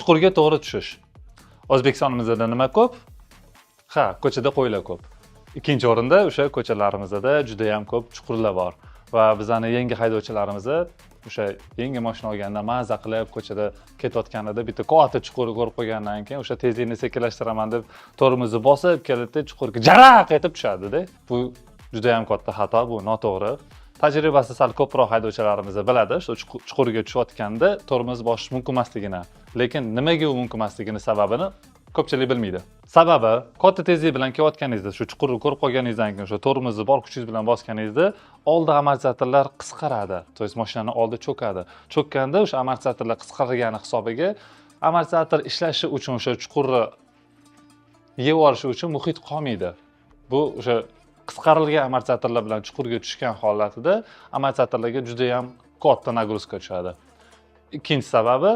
chuqurga to'g'ri tushish. O'zbekistonimizda nima ko'p? Ha, ko'chada qo'ylar ko'p. Ikkinchi o'rinda o'sha ko'chalarimizda juda ham ko'p chuqurlar bor va bizning yangi haydovchilarimiz o'sha yangi mashina olganda maza qilib ko'chada ketayotganida bitta katta chuqur ko'rib qo'ygandan keyin o'sha tezlikni sekinlashtiraman deb tormozni bosib keladi, chuqurga jaraq etib tushadi-da. Bu juda ham katta xato, bu noto'g'ri. Tajribasi sal ko'proq haydovchilarimiz biladi, shu chuqurga tushayotganda tormoz bosish mumkin emasligini. Lekin nimaga u mumkin emasligini sababini ko'pchilik bilmaydi. Sababi, katta tezlik bilan kelayotganingizda, shu chuqurni ko'rib qolganingizdan keyin o'sha tormozni bor kuchingiz bilan bosganingizda, oldi amortizatorlar qisqaradi. To есть mashinani oldi cho'kadi. Cho'kkanda o'sha amortizatorlar qisqargani hisobiga amortizator ishlashi uchun o'sha chuqurni yeb olishi uchun muhit qolmaydi. Bu o'sha qisqarilgan amortizatorlar bilan chuqurga tushgan holatida amortizatorlarga juda ham katta nagruzka tushadi. Ikkinchi sababi